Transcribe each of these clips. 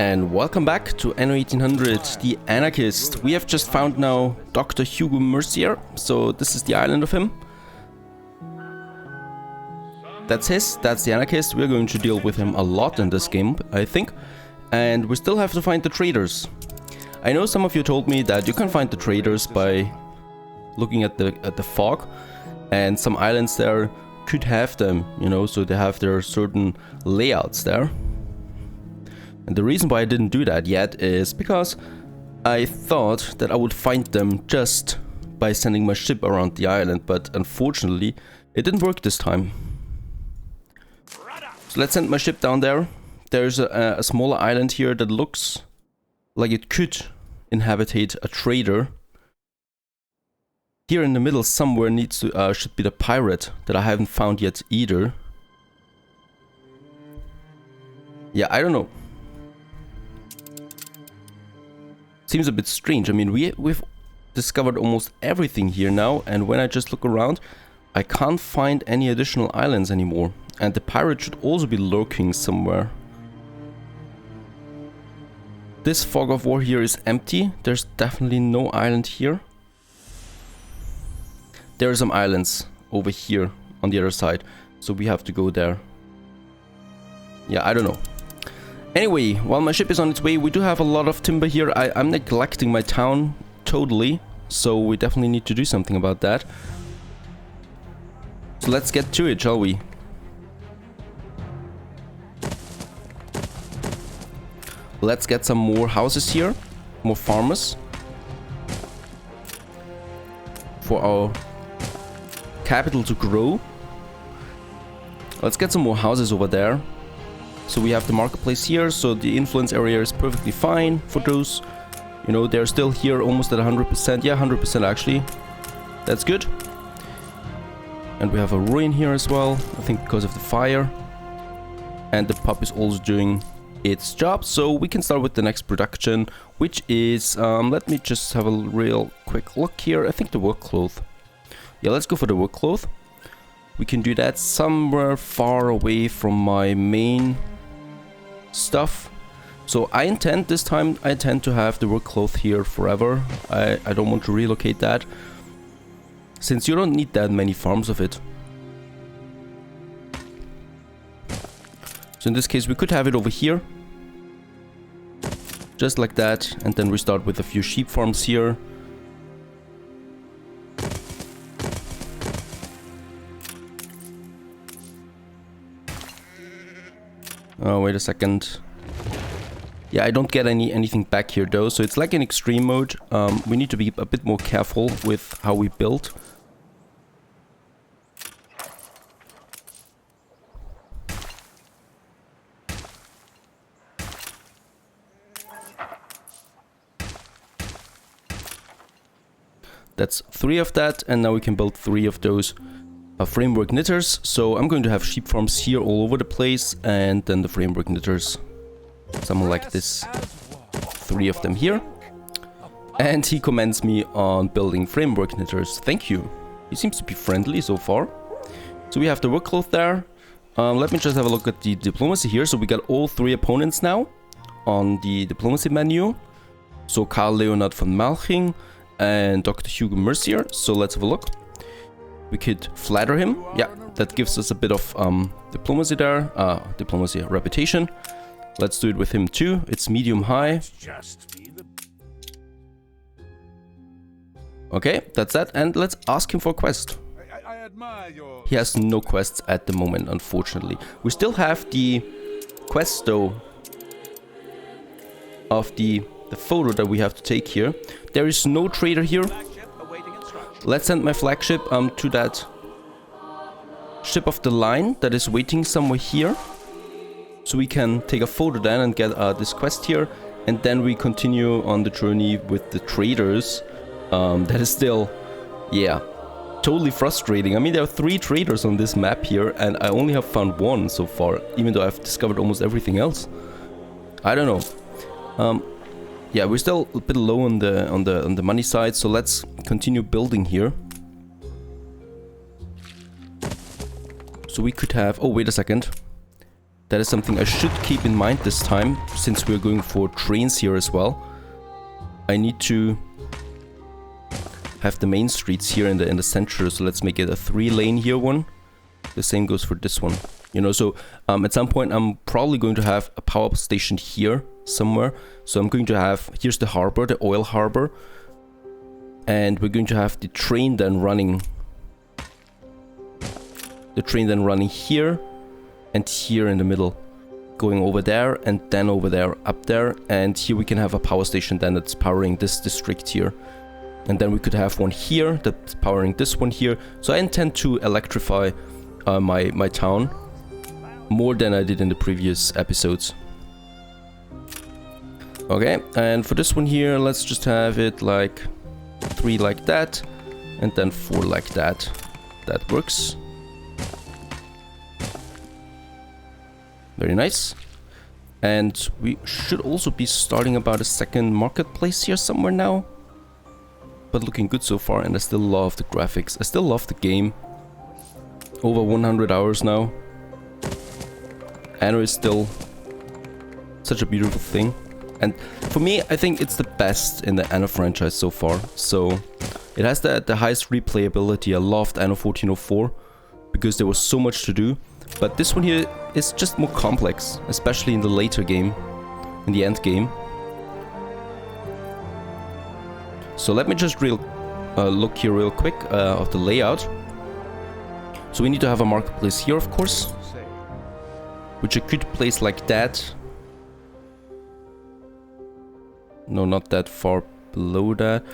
And welcome back to Anno 1800, the Anarchist. We have just found now Dr. Hugo Mercier, so this is the island of him. That's the Anarchist. We're going to deal with him a lot in this game, I think. And we still have to find the traders. I know some of you told me that you can find the traders by looking at the fog, and some islands there could have them, you know, so they have their certain layouts there. And the reason why I didn't do that yet is because I thought that I would find them just by sending my ship around the island, but unfortunately it didn't work this time. So let's send my ship down there. There's a smaller island here that looks like it could inhabitate a trader. Here in the middle somewhere should be the pirate that I haven't found yet either. Yeah, I don't know. Seems a bit strange. I mean, we've discovered almost everything here now, and when I just look around, I can't find any additional islands anymore. And the pirate should also be lurking somewhere. This fog of war here is empty. There's definitely no island here. There are some islands over here on the other side, so we have to go there. Yeah, I don't know. Anyway, while my ship is on its way, we do have a lot of timber here. I'm neglecting my town totally, so we definitely need to do something about that. So let's get to it, shall we? Let's get some more houses here, more farmers, for our capital to grow. Let's get some more houses over there. So we have the marketplace here, so the influence area is perfectly fine for those. You know, they're still here almost at 100%. Yeah, 100% actually. That's good. And we have a ruin here as well, I think because of the fire. And the pub is also doing its job, so we can start with the next production, which is, let me just have a real quick look here. I think the work cloth. Yeah, let's go for the work cloth. We can do that somewhere far away from my main stuff. So I intend this time, I intend to have the work cloth here forever. I don't want to relocate that, since you don't need that many farms of it. So in this case we could have it over here, just like that, and then we start with a few sheep farms here. Oh, wait a second. Yeah, I don't get anything back here though, so it's like in extreme mode. We need to be a bit more careful with how we build. That's 3 of that, and now we can build 3 of those framework knitters. So I'm going to have sheep farms here all over the place, and then the framework knitters, something like this, 3 of them here. And he commends me on building framework knitters. Thank you. He seems to be friendly so far. So we have the work cloth there. Let me just have a look at the diplomacy here. So we got all 3 opponents now on the diplomacy menu. So Karl Leonard von Malching and Dr. Hugo Mercier. So let's have a look. We could flatter him. Yeah, that gives us a bit of diplomacy there. Diplomacy reputation. Let's do it with him too. It's medium high. Okay, that's that. And let's ask him for a quest. He has no quests at the moment, unfortunately. We still have the quest though of the photo that we have to take here. There is no trader here. Let's send my flagship to that ship of the line that is waiting somewhere here, so we can take a photo then and get this quest here, and then we continue on the journey with the traders. That is still, yeah, totally frustrating. I mean, there are 3 traders on this map here, and I only have found 1 so far, even though I've discovered almost everything else. I don't know. Yeah, we're still a bit low on the money side, so let's continue building here. So we could have, oh wait a second, That is something I should keep in mind this time, since we're going for trains here as well. I need to have the main streets here in the center, so let's make it a 3-lane here one. The same goes for this one. You know, so at some point I'm probably going to have a power station here somewhere. So I'm going to have, here's the harbor, the oil harbor. And we're going to have the train then running. The train then running here and here in the middle. Going over there and then over there, up there. And here we can have a power station then that's powering this district here. And then we could have one here that's powering this one here. So I intend to electrify my town more than I did in the previous episodes. Okay, and for this one here, let's just have it like 3 like that, and then 4 like that. That works. Very nice. And we should also be starting about a second marketplace here somewhere now. But looking good so far, and I still love the graphics. I still love the game. Over 100 hours now. Anno is still such a beautiful thing. And for me, I think it's the best in the Anno franchise so far. So it has the highest replayability. I loved Anno 1404 because there was so much to do. But this one here is just more complex, especially in the later game, in the end game. So let me just look here real quick of the layout. So we need to have a marketplace here, of course, which I could place like that. No, not that far below that.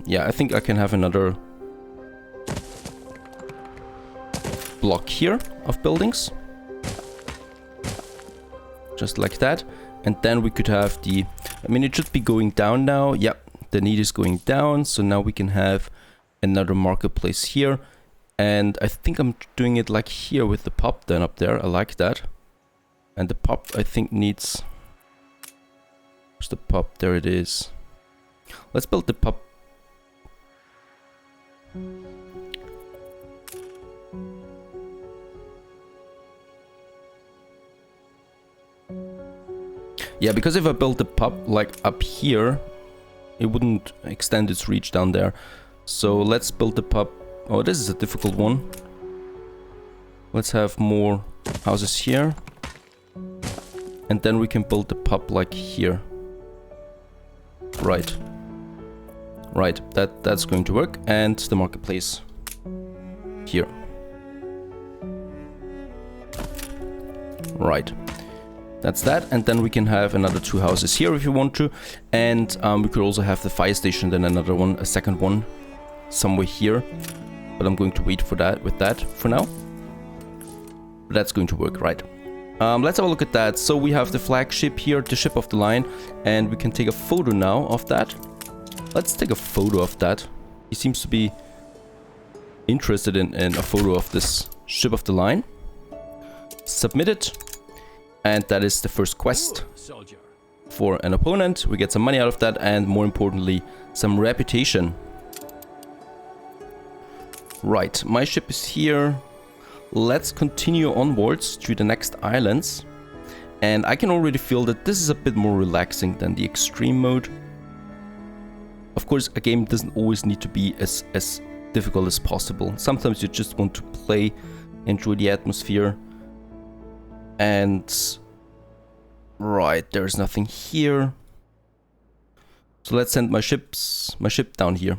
Yeah, I think I can have another block here of buildings. Just like that. And then we could have the... I mean, it should be going down now. Yep, the need is going down. So now we can have another marketplace here. And I think I'm doing it like here with the pub then up there. I like that. And the pub, I think, needs... Where's the pub? There it is. Let's build the pub. Yeah, because if I build the pub like up here, it wouldn't extend its reach down there. So let's build the pub. Oh, this is a difficult one. Let's have more houses here. And then we can build the pub like here. Right. Right, that's going to work. And the marketplace here. Right. That's that, and then we can have another 2 houses here if you want to. And we could also have the fire station, then another one, a second one, somewhere here. But I'm going to wait for that with that for now. But that's going to work, right? Let's have a look at that. So we have the flagship here, the ship of the line, and we can take a photo now of that. Let's take a photo of that. He seems to be interested in a photo of this ship of the line. Submit it. And that is the first quest for an opponent. We get some money out of that, and more importantly, some reputation. Right, my ship is here. Let's continue onwards to the next islands. And I can already feel that this is a bit more relaxing than the extreme mode. Of course, a game doesn't always need to be as difficult as possible. Sometimes you just want to play, enjoy the atmosphere. And right, there's nothing here. So let's send my ship down here.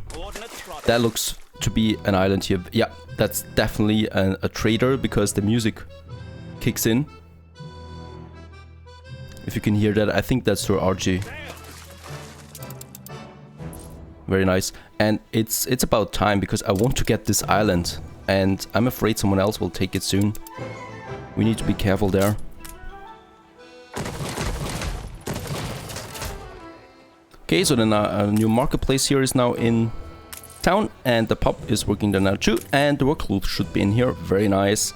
That looks to be an island here. Yeah, that's definitely a trader because the music kicks in. If you can hear that, I think that's for Archi. Very nice. And it's about time because I want to get this island. And I'm afraid someone else will take it soon. We need to be careful there. Okay, so then a new marketplace here is now in town, and the pub is working there now too, and the workload should be in here. Very nice.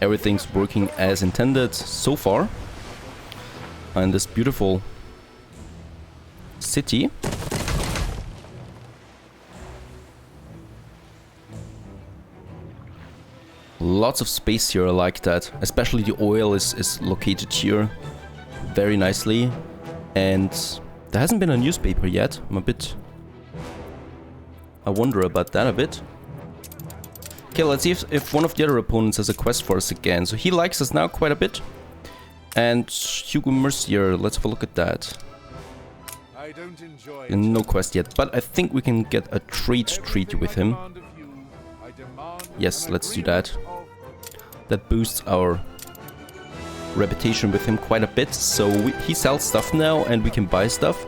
Everything's working as intended so far. And this beautiful city. Lots of space here, I like that. Especially the oil is located here very nicely. And there hasn't been a newspaper yet. I wonder about that a bit. Okay, let's see if one of the other opponents has a quest for us again. So he likes us now quite a bit. And Hugo Mercier, let's have a look at that. No quest yet, but I think we can get a trade treaty with him. Yes, let's do that. That boosts our reputation with him quite a bit. So he sells stuff now and we can buy stuff,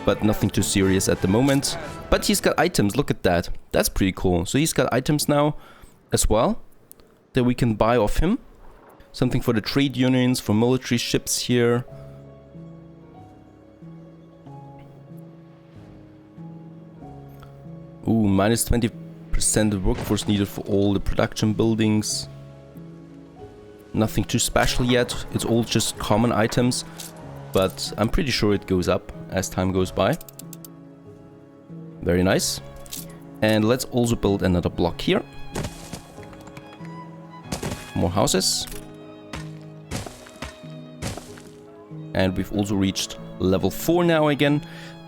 but nothing too serious at the moment. But he's got items, look at that. That's pretty cool. So he's got items now as well that we can buy off him. Something for the trade unions, for military ships here. Ooh, minus 20% workforce needed for all the production buildings. Nothing too special yet. It's all just common items. But I'm pretty sure it goes up as time goes by. Very nice. And let's also build another block here. More houses. And we've also reached level 4 now again.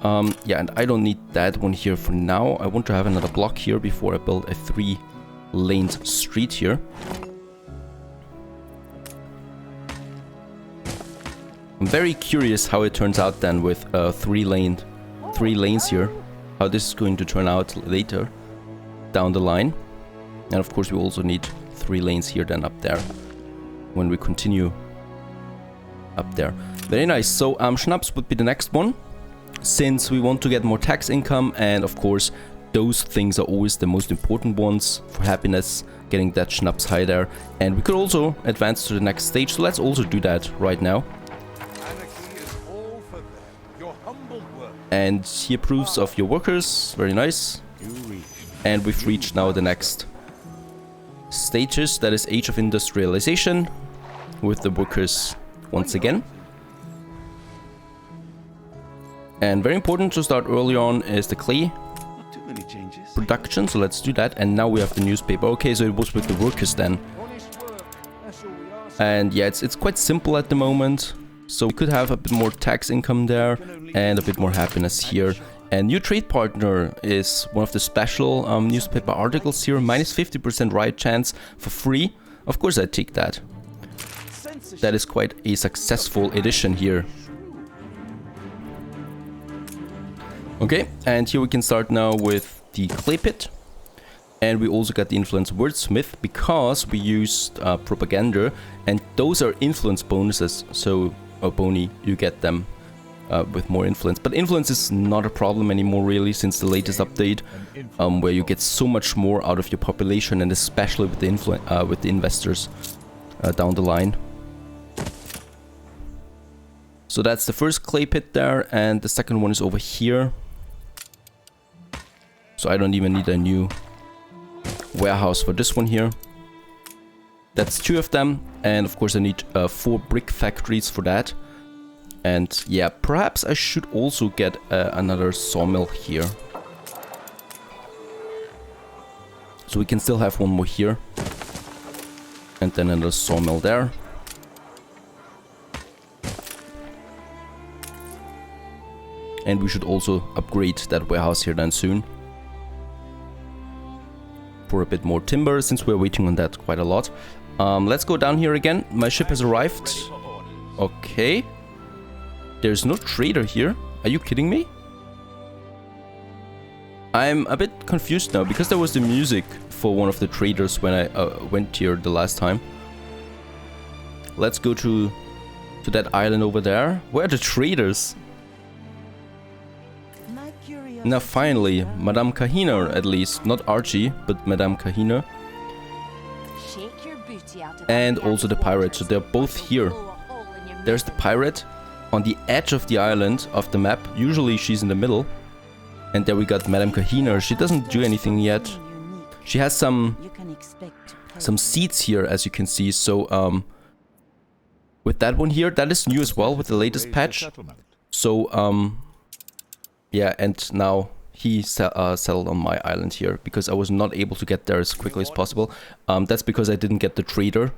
Yeah, and I don't need that one here for now. I want to have another block here before I build a 3-laned street here. I'm very curious how it turns out then with 3 lanes here. How this is going to turn out later down the line. And of course we also need 3 lanes here then up there when we continue up there. Very nice. So Schnapps would be the next one, since we want to get more tax income, and of course those things are always the most important ones for happiness, getting that Schnapps high there. And we could also advance to the next stage, so let's also do that right now. And he approves of your workers, very nice. And we've reached now the next stages, that is Age of Industrialization, with the workers once again. And very important to start early on is the clay production, so let's do that. And now we have the newspaper. Okay, so it was with the workers then. And yeah, it's quite simple at the moment. So we could have a bit more tax income there and a bit more happiness here. And new trade partner is one of the special newspaper articles here. Minus 50% riot chance for free. Of course I take that. That is quite a successful edition here. Okay, and here we can start now with the clay pit. And we also got the influence wordsmith because we used propaganda, and those are influence bonuses. So boni, you get them with more influence. But influence is not a problem anymore really since the latest update, where you get so much more out of your population, and especially with the investors down the line. So that's the first clay pit there, and the second one is over here. So I don't even need a new warehouse for this one here. That's 2 of them, and of course I need 4 brick factories for that. And yeah, perhaps I should also get another sawmill here. So we can still have one more here. And then another sawmill there. And we should also upgrade that warehouse here then soon. For a bit more timber, since we're waiting on that quite a lot. Let's go down here again. My ship has arrived. Okay. There's no trader here. Are you kidding me? I'm a bit confused now, because there was the music for one of the traders when I went here the last time. Let's go to that island over there. Where are the traders? Now finally, Madame Kahina at least. Not Archi, but Madame Kahina. And also the pirate, so they're both here. There's the pirate on the edge of the island of the map. Usually she's in the middle. And there we got Madame Kahina. She doesn't do anything yet. She has some seeds here, as you can see. So with that one here, that is new as well with the latest patch. So yeah, and now he settled on my island here because I was not able to get there as quickly as possible. That's because I didn't get the trader,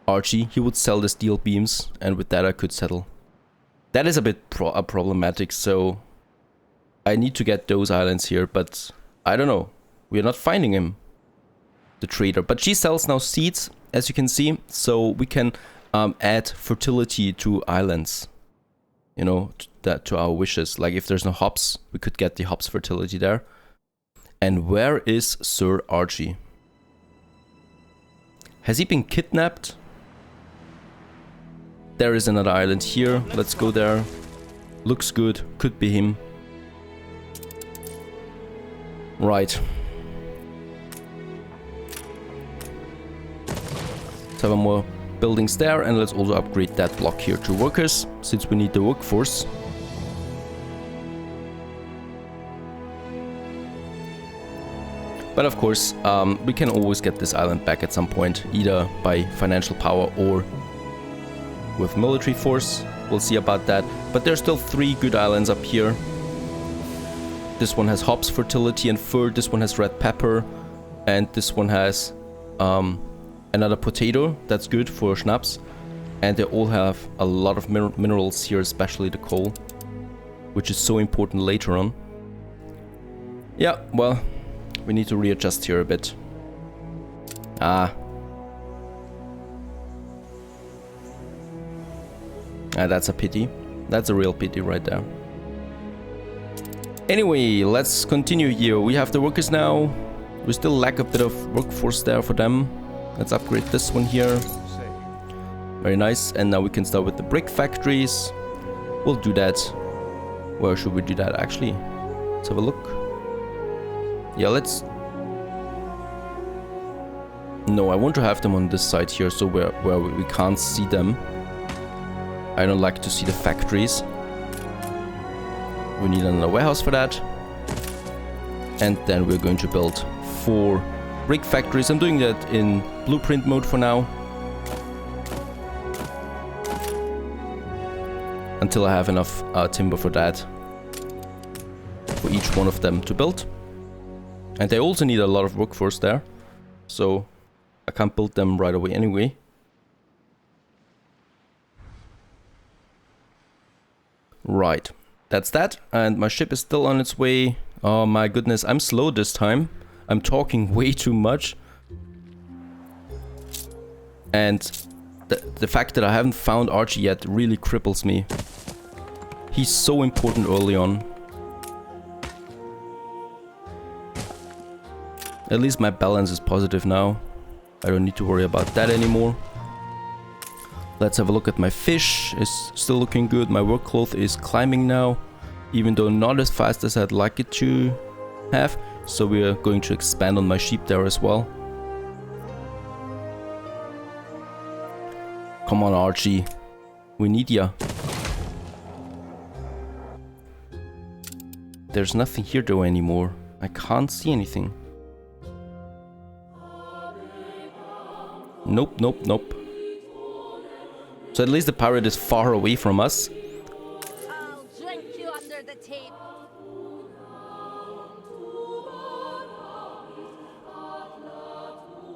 Archi. He would sell the steel beams, and with that I could settle. That is a bit problematic, so I need to get those islands here, but I don't know. We're not finding him, the trader. But she sells now seeds, as you can see, so we can add fertility to islands. You know, to our wishes. Like if there's no hops, we could get the hops fertility there. And where is Sir Archie? Has he been kidnapped? There is another island here. Let's go there. Looks good. Could be him. Right. Let's have more buildings there, and let's also upgrade that block here to workers, since we need the workforce. But of course, we can always get this island back at some point, either by financial power or with military force. We'll see about that. But there's still 3 good islands up here. This one has hops, fertility, and fur. This one has red pepper. And this one has another potato. That's good for schnapps. And they all have a lot of minerals here, especially the coal, which is so important later on. Yeah, well, we need to readjust here a bit. That's a pity. That's a real pity right there. Anyway, let's continue here. We have the workers now. We still lack a bit of workforce there for them. Let's upgrade this one here. Very nice. And now we can start with the brick factories. We'll do that. Where should we do that actually? Let's have a look. Yeah, let's... No, I want to have them on this side here, so where we can't see them. I don't like to see the factories. We need another warehouse for that. And then we're going to build 4 brick factories. I'm doing that in blueprint mode for now. Until I have enough timber for that. For each one of them to build. And they also need a lot of workforce there. So I can't build them right away anyway. Right, that's that, and my ship is still on its way. Oh my goodness, I'm slow this time. I'm talking way too much. And the fact that I haven't found Archie yet really cripples me. He's so important early on. At least my balance is positive now. I don't need to worry about that anymore. Let's have a look at my fish. It's still looking good. My work cloth is climbing now, even though not as fast as I'd like it to have. So we are going to expand on my sheep there as well. Come on, Archie. We need ya. There's nothing here though anymore. I can't see anything. Nope, nope, nope. So at least the pirate is far away from us. I'll drink you under the table.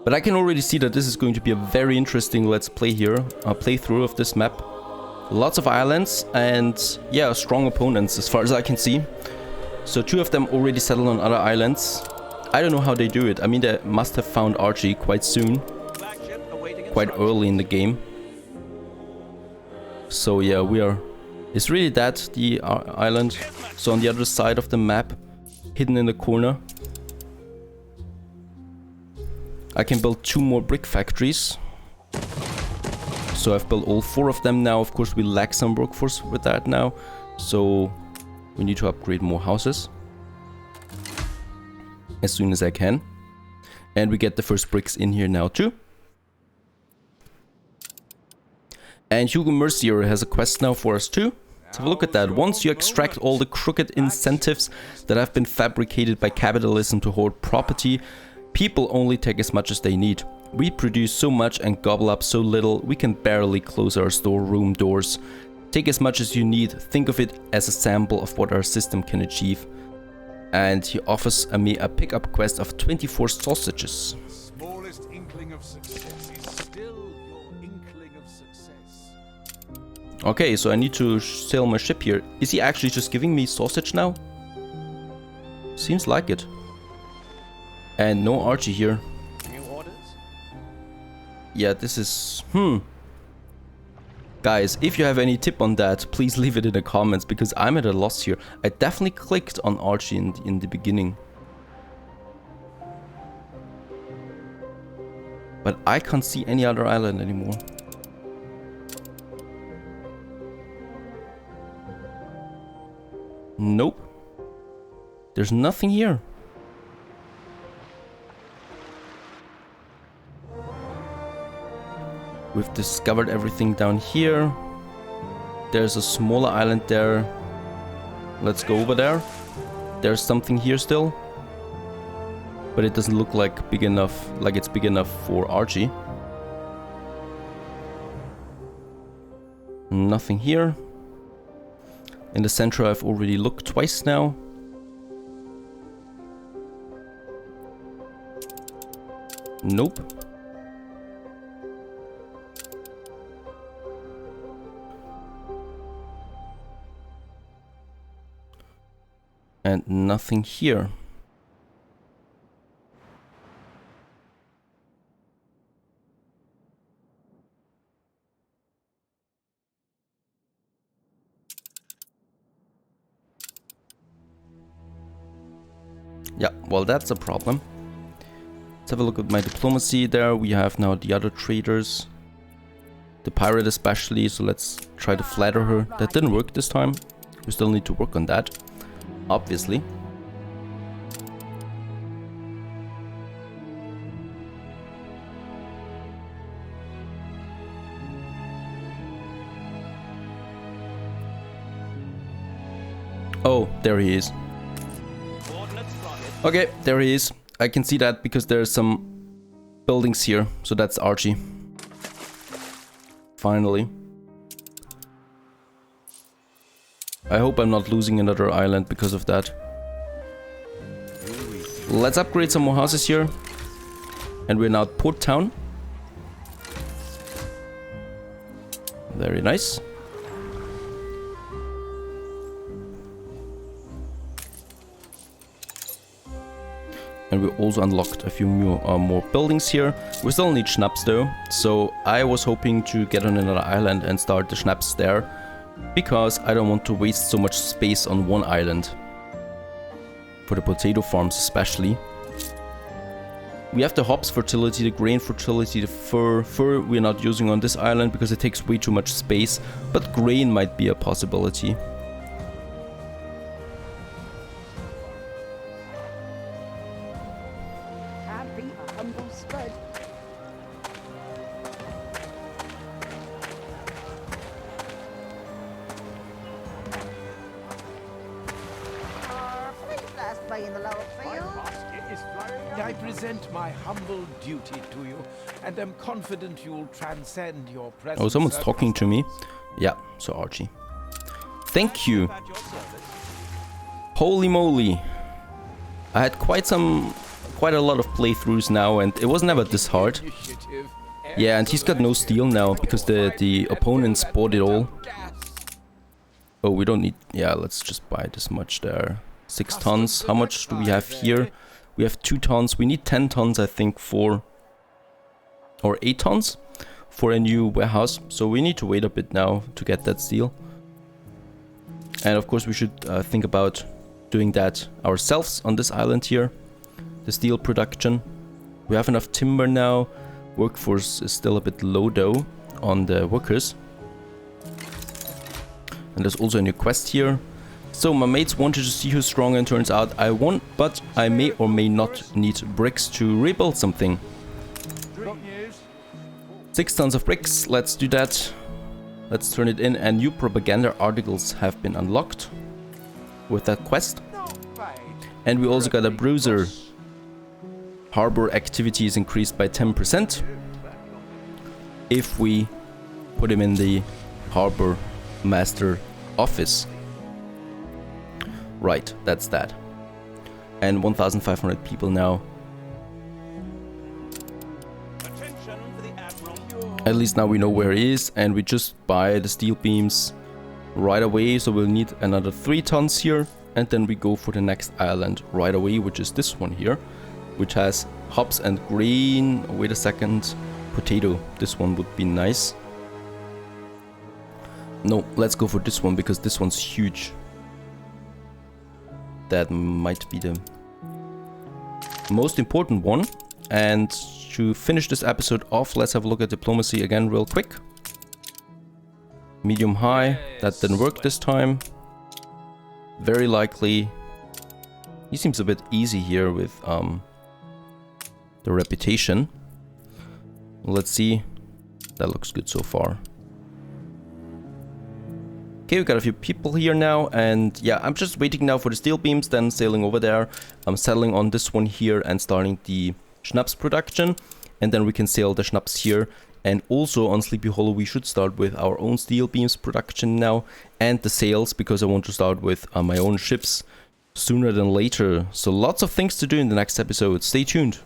But I can already see that this is going to be a very interesting let's play here. A playthrough of this map. Lots of islands and yeah, strong opponents as far as I can see. So 2 of them already settled on other islands. I don't know how they do it. I mean, they must have found Archie quite soon. Quite early in the game. So yeah, we are... It's really that, the island. So on the other side of the map, hidden in the corner. I can build 2 more brick factories. So I've built all 4 of them now. Of course, we lack some workforce with that now. So we need to upgrade more houses. As soon as I can. And we get the first bricks in here now too. And Hugo Mercier has a quest now for us too. Let's have a look at that. Once you extract all the crooked incentives that have been fabricated by capitalism to hoard property, people only take as much as they need. We produce so much and gobble up so little, we can barely close our storeroom doors. Take as much as you need. Think of it as a sample of what our system can achieve. And he offers me a pickup quest of 24 sausages. Smallest inkling of success is still your inkling of success. Okay, so I need to sail my ship here. Is he actually just giving me sausage now? Seems like it. And no Archie here. New orders? Yeah, this is... Guys, if you have any tip on that, please leave it in the comments, because I'm at a loss here. I definitely clicked on Archie in the beginning. But I can't see any other island anymore. Nope. There's nothing here. We've discovered everything down here. There's a smaller island there. Let's go over there. There's something here still. But it doesn't look like big enough, like it's big enough for Archie. Nothing here. In the center I've already looked twice now. Nope. And nothing here. Yeah, well, that's a problem. Let's have a look at my diplomacy there. We have now the other traders. The pirate especially, so let's try to flatter her. That didn't work this time. We still need to work on that. Obviously. Oh, there he is. Okay, there he is. I can see that because there's some buildings here. So that's Archie. Finally. I hope I'm not losing another island because of that. Let's upgrade some more houses here. And we're now at Port Town. Very nice. And we also unlocked a few more buildings here. We still need schnapps though. So I was hoping to get on another island and start the schnapps there. Because I don't want to waste so much space on one island. For the potato farms especially. We have the hops fertility, the grain fertility, the fur. Fur we're not using on this island because it takes way too much space. But grain might be a possibility. Can't beat a humble spud. Please last by in the lower field. I present my humble duty to you, and am confident you'll transcend your present. Oh, someone's talking to me. Yeah, so Archie. Thank you. Holy moly. I had quite a lot of playthroughs now, and it was never this hard. Yeah, and he's got no steel now because the opponents bought it all. Oh, we don't need... Yeah, let's just buy this much there. 6 tons. How much do we have here? We have 2 tons. We need 10 tons, I think, for... Or 8 tons for a new warehouse. So we need to wait a bit now to get that steel. And of course we should think about doing that ourselves on this island here. The steel production. We have enough timber now. Workforce is still a bit low though on the workers. And there's also a new quest here. So my mates wanted to see who's strong, and turns out I won, but I may or may not need bricks to rebuild something. 6 tons of bricks, let's do that. Let's turn it in, and new propaganda articles have been unlocked with that quest. And we also got a bruiser. Harbor activity is increased by 10% if we put him in the harbor master office. Right, that's that. and 1,500 people now. At least now we know where he is, and we just buy the steel beams right away, so we'll need another 3 tons here, and then we go for the next island right away, which is this one here, which has hops and grain. Wait a second, potato. This one would be nice. No, let's go for this one because this one's huge. That might be the most important one. And to finish this episode off, let's have a look at diplomacy again real quick. Medium high, that didn't work this time. Very likely. He seems a bit easy here with the reputation. Let's see. That looks good so far. Okay, we got a few people here now, and yeah, I'm just waiting now for the steel beams, then sailing over there. I'm settling on this one here and starting the schnapps production, and then we can sail the schnapps here. And also on Sleepy Hollow we should start with our own steel beams production now, and the sails, because I want to start with my own ships sooner than later. So lots of things to do in the next episode. Stay tuned.